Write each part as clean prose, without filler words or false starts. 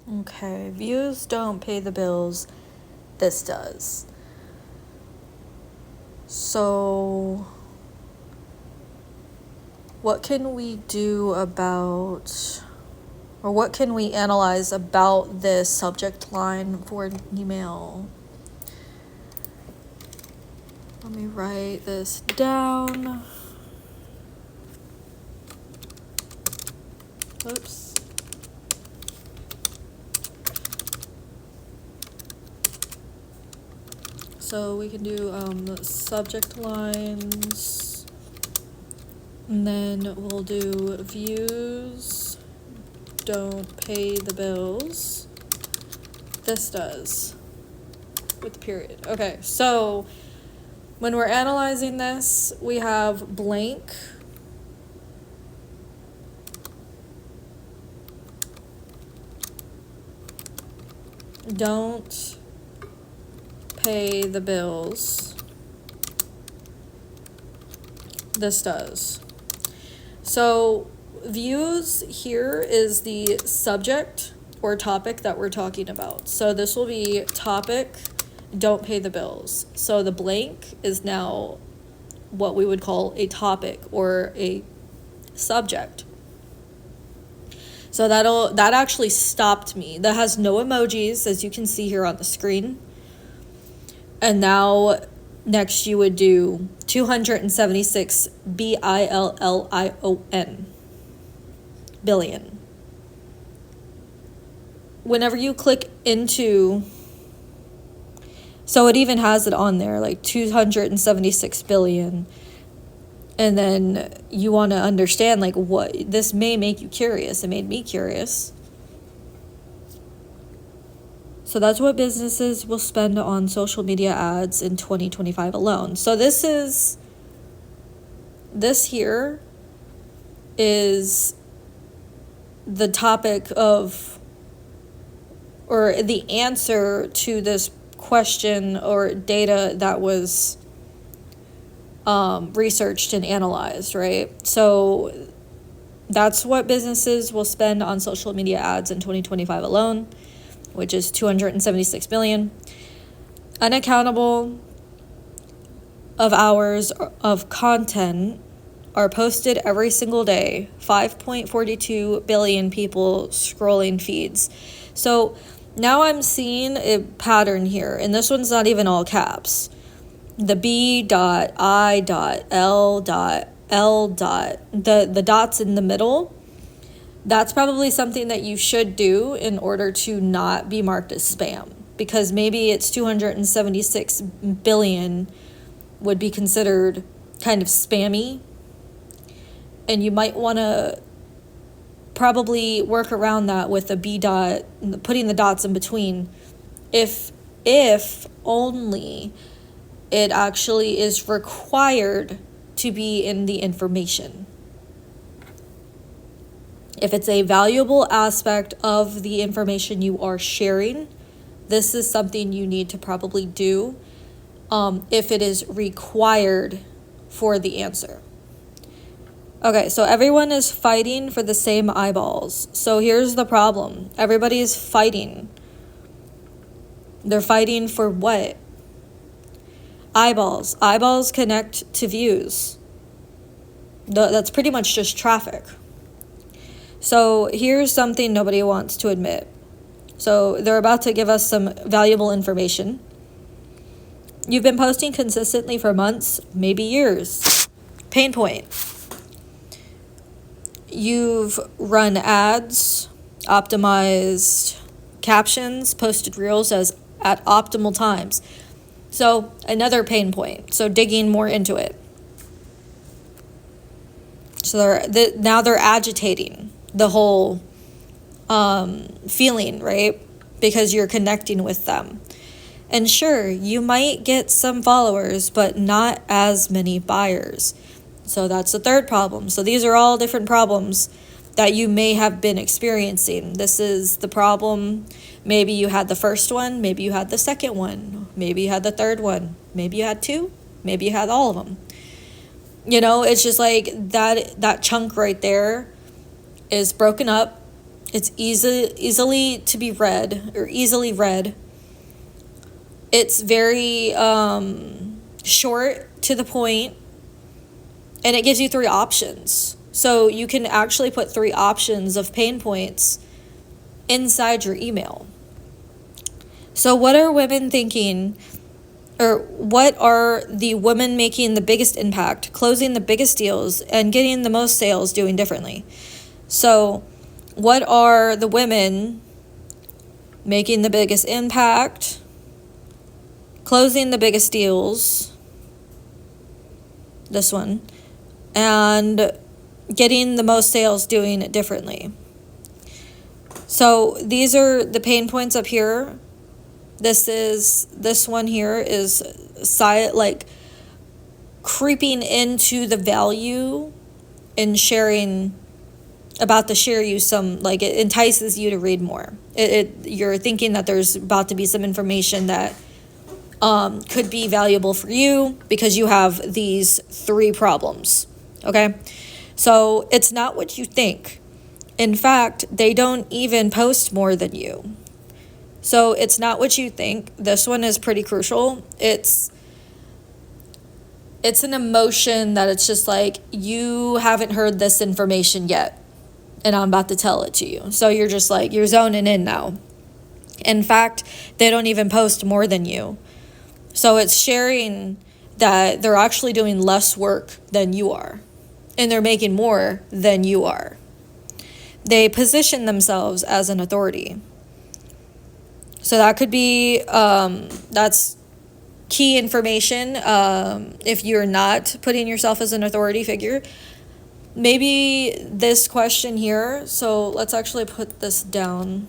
Okay, views don't pay the bills. This does. So, what can we do about, or what can we analyze about this subject line for an email? Let me write this down. Oops. So we can do subject lines, and then we'll do views don't pay the bills. This does, with the period. Okay, so when we're analyzing this, we have blank. Don't pay the bills. This does. So views here is the subject or topic that we're talking about. So this will be topic, don't pay the bills. So the blank is now what we would call a topic or a subject. So that actually stopped me. That has no emojis, as you can see here on the screen. And now next you would do 276 billion. Whenever you click into, so it even has it on there, like 276 billion. And then you want to understand, like, what this may make you curious. It made me curious. So that's what businesses will spend on social media ads in 2025 alone. So this here is the topic of, or the answer to this question or data that was researched and analyzed, right? So that's what businesses will spend on social media ads in 2025 alone, which is 276 billion. Unaccountable of hours of content are posted every single day. 5.42 billion people scrolling feeds. So now I'm seeing a pattern here, and this one's not even all caps. The B.I.L.L. The dots in the middle, that's probably something that you should do in order to not be marked as spam, because maybe it's 276 billion would be considered kind of spammy, and you might want to probably work around that with a B dot, putting the dots in between, if only it actually is required to be in the information. If it's a valuable aspect of the information you are sharing, this is something you need to probably do if it is required for the answer. Okay, so everyone is fighting for the same eyeballs. So here's the problem. Everybody is fighting. They're fighting for what? Eyeballs. Eyeballs connect to views. That's pretty much just traffic. So here's something nobody wants to admit. So they're about to give us some valuable information. You've been posting consistently for months, maybe years. Pain point. You've run ads, optimized captions, posted reels at optimal times. So another pain point. So digging more into it. So now they're agitating the whole feeling, right? Because you're connecting with them. And sure, you might get some followers, but not as many buyers. So that's the third problem. So these are all different problems that you may have been experiencing. This is the problem. Maybe you had the first one. Maybe you had the second one. Maybe you had the third one. Maybe you had two. Maybe you had all of them. You know, it's just like that chunk right there is broken up It's easily to be read, or easily read. It's very short to the point, and it gives you 3 options. So you can actually put 3 options of pain points inside your email. So what are women thinking, or what are the women making the biggest impact, closing the biggest deals, and getting the most sales doing differently? So what are the women making the biggest impact, closing the biggest deals, this one, and getting the most sales doing it differently? So these are the pain points up here. This one here is like creeping into the value and sharing, about to share you some, like, it entices you to read more. You're thinking that there's about to be some information that could be valuable for you because you have these 3 problems. Okay, so it's not what you think. In fact, they don't even post more than you. So it's not what you think. This one is pretty crucial. It's an emotion that it's just like, you haven't heard this information yet, and I'm about to tell it to you. So you're just like, you're zoning in now. In fact, they don't even post more than you. So it's sharing that they're actually doing less work than you are, and they're making more than you are. They position themselves as an authority. So that could be, that's key information. If you're not putting yourself as an authority figure, maybe this question here. So let's actually put this down.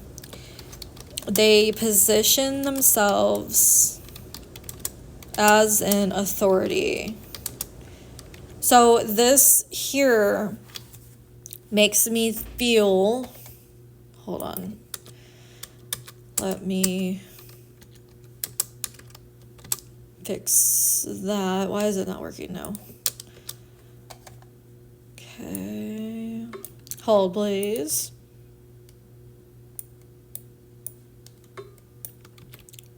They position themselves as an authority. So this here makes me feel, hold on. Let me fix that. Why is it not working now? Okay. Hold, please.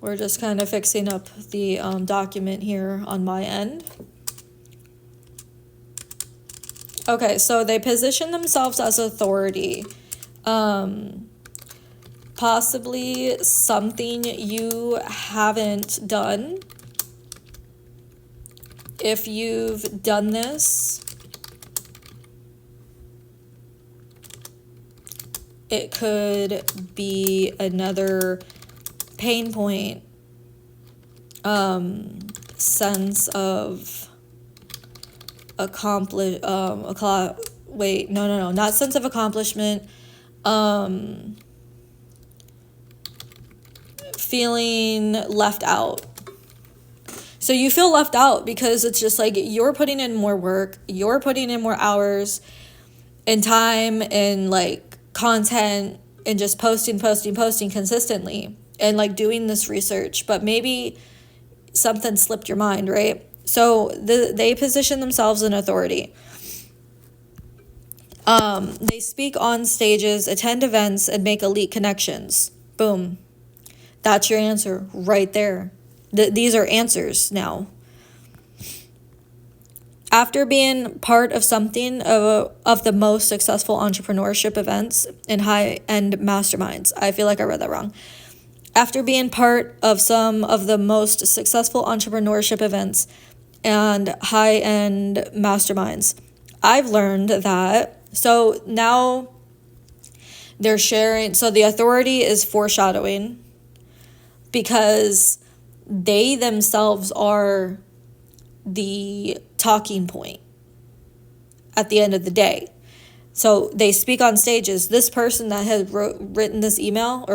We're just kind of fixing up the document here on my end. Okay, so they position themselves as authority. Possibly something you haven't done. If you've done this, it could be another pain point, sense of not sense of accomplishment, feeling left out. So you feel left out because it's just like, you're putting in more work, you're putting in more hours and time and like content, and just posting consistently, and like doing this research, but maybe something slipped your mind, right? So they position themselves in authority. They speak on stages, attend events, and make elite connections. Boom. That's your answer right there. These are answers now. After being part of something of the most successful entrepreneurship events and high-end masterminds. I feel like I read that wrong. After being part of some of the most successful entrepreneurship events and high-end masterminds, I've learned that. So now they're sharing. So the authority is foreshadowing, because they themselves are the talking point at the end of the day. So they speak on stages. This person that had wrote this email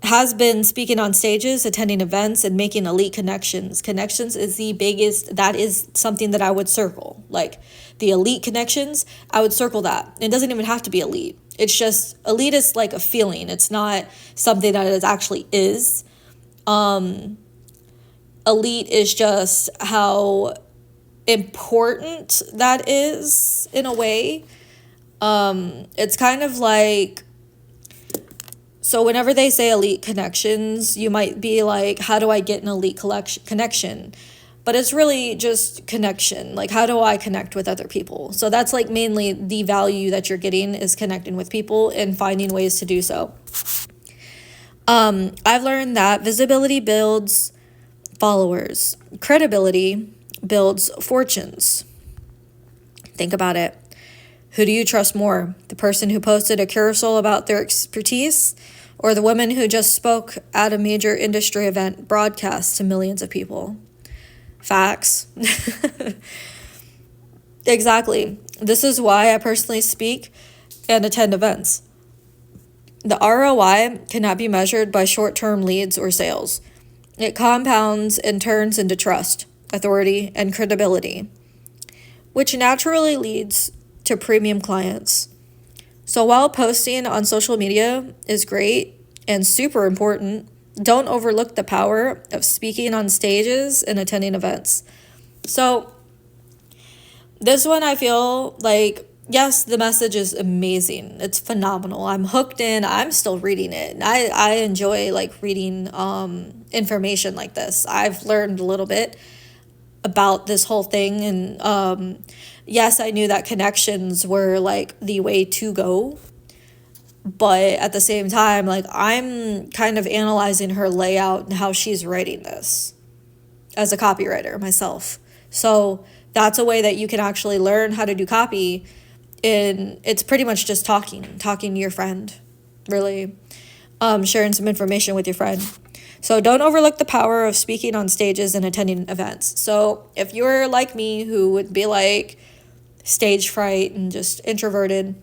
has been speaking on stages, attending events, and making elite connections. Connections is the biggest, that is something that I would circle. Like the elite connections, I would circle that. It doesn't even have to be elite. It's just, elite is like a feeling. It's not something that it actually is. Elite is just how important that is in a way. It's kind of like, so whenever they say elite connections, you might be like, how do I get an elite connection? But it's really just connection. Like, how do I connect with other people? So that's like mainly the value that you're getting, is connecting with people and finding ways to do so. I've learned that visibility builds followers, credibility builds fortunes. Think about it. Who do you trust more? The person who posted a carousel about their expertise, or the woman who just spoke at a major industry event broadcast to millions of people? Facts. Exactly. This is why I personally speak and attend events. The ROI cannot be measured by short-term leads or sales. It compounds and turns into trust, authority, and credibility, which naturally leads to premium clients. So while posting on social media is great and super important, don't overlook the power of speaking on stages and attending events. So this one, I feel like, yes, the message is amazing. It's phenomenal. I'm hooked in. I'm still reading it. And I enjoy like reading information like this. I've learned a little bit about this whole thing. And yes, I knew that connections were like the way to go. But at the same time, like, I'm kind of analyzing her layout and how she's writing this as a copywriter myself. So that's a way that you can actually learn how to do copy. And it's pretty much just talking to your friend, really, sharing some information with your friend. So don't overlook the power of speaking on stages and attending events. So if you're like me, who would be like stage fright and just introverted,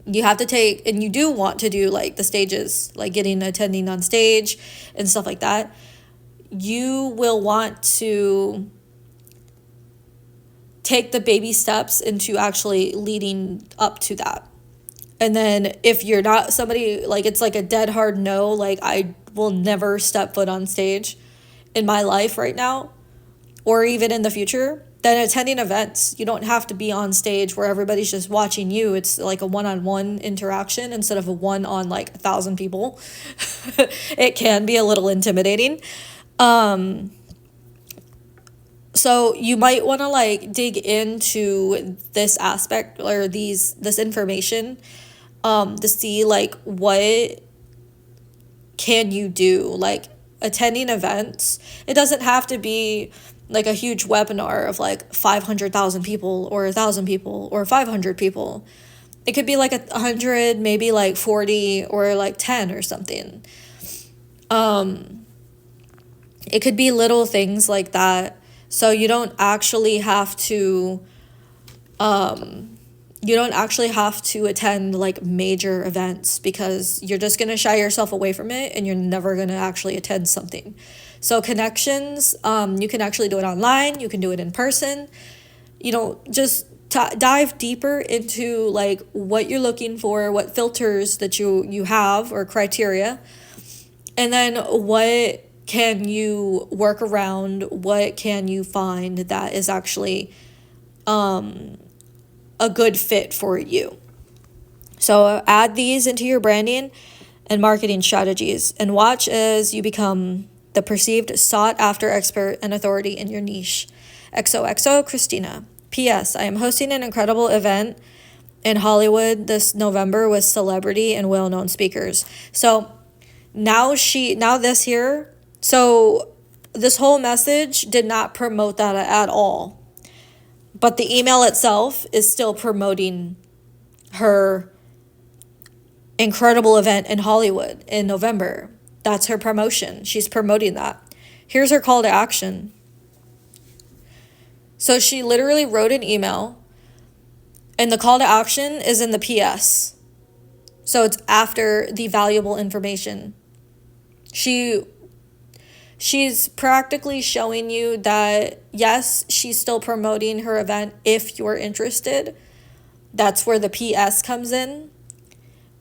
you have to take, and you do want to do like the stages, like attending on stage and stuff like that. You will want to take the baby steps into actually leading up to that. And then if you're not somebody, like, it's like a dead hard no, like, I will never step foot on stage in my life right now, or even in the future, then attending events, you don't have to be on stage where everybody's just watching you. It's like a one-on-one interaction instead of a one on like 1,000 people. It can be a little intimidating. So you might want to like dig into this aspect or this information to see like what can you do. Like, attending events, it doesn't have to be like a huge webinar of like 500,000 people or 1,000 people or 500 people. It could be like 100, maybe like 40 or like 10 or something. It could be little things like that. So you don't actually have to attend like major events, because you're just going to shy yourself away from it and you're never going to actually attend something. So connections, you can actually do it online, you can do it in person. Just dive deeper into like what you're looking for, what filters that you have or criteria, and then what can you work around, what can you find that is actually a good fit for you. So add these into your branding and marketing strategies and watch as you become the perceived sought-after expert and authority in your niche. XOXO Christina. P.S. I am hosting an incredible event in Hollywood this November with celebrity and well-known speakers. So this whole message did not promote that at all. But the email itself is still promoting her incredible event in Hollywood in November. That's her promotion. She's promoting that. Here's her call to action. So she literally wrote an email, and the call to action is in the PS. So it's after the valuable information. She's practically showing you that, yes, she's still promoting her event if you're interested. That's where the PS comes in,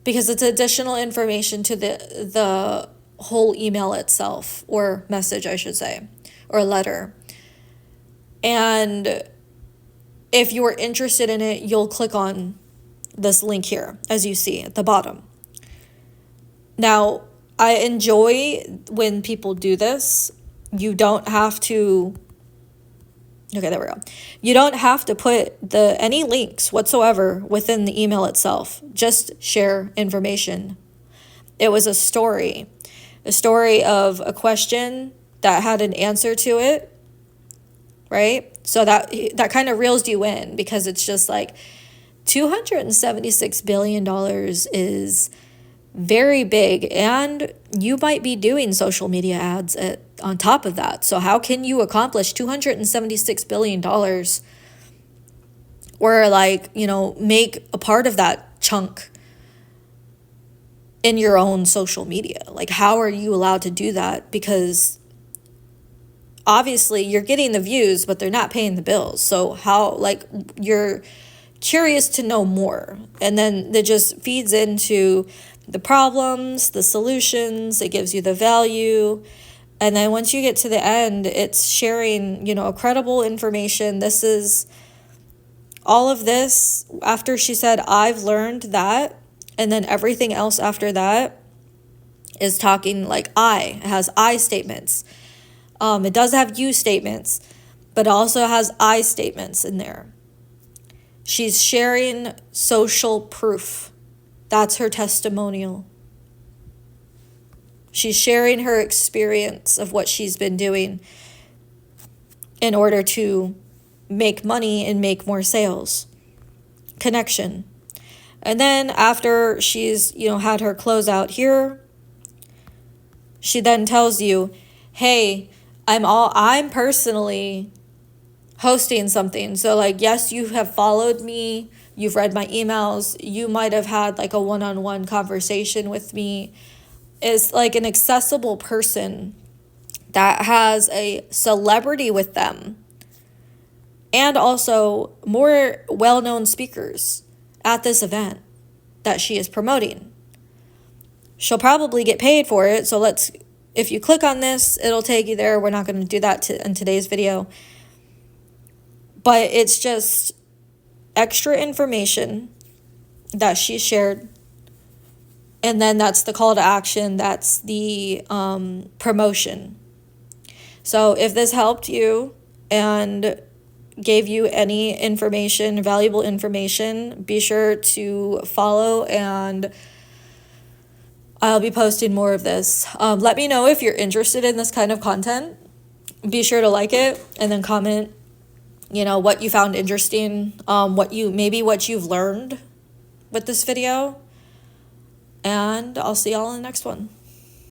because it's additional information to the whole email itself, or message, I should say, or letter. And if you're interested in it, you'll click on this link here, as you see at the bottom. Now, I enjoy when people do this. You don't have to, okay, there we go. You don't have to put any links whatsoever within the email itself. Just share information. It was a story of a question that had an answer to it, right? So that kind of reels you in, because it's just like $276 billion is very big, and you might be doing social media ads on top of that. So how can you accomplish $276 billion, or like, you know, make a part of that chunk in your own social media? Like, how are you allowed to do that? Because obviously you're getting the views, but they're not paying the bills. So how, like, you're curious to know more, and then that just feeds into the problems, the solutions. It gives you the value, and then once you get to the end, it's sharing, you know, credible information. This is all of this after she said, I've learned that, and then everything else after that is talking like it has I statements. It does have you statements, but also has I statements in there. She's sharing social proof. That's her testimonial. She's sharing her experience of what she's been doing in order to make money and make more sales. Connection. And then after she's, you know, had her closeout here, she then tells you, hey, I'm personally hosting something. So like, yes, you have followed me, you've read my emails, you might have had like a one-on-one conversation with me. Is like an accessible person that has a celebrity with them, and also more well-known speakers at this event that she is promoting. She'll probably get paid for it. So if you click on this, it'll take you there. We're not going to do that in today's video. But it's just extra information that she shared. And then that's the call to action. That's the promotion. So if this helped you and gave you any information, valuable information, be sure to follow, and I'll be posting more of this. Let me know if you're interested in this kind of content. Be sure to like it and then comment, you know, what you found interesting, what you've learned with this video. And I'll see y'all in the next one.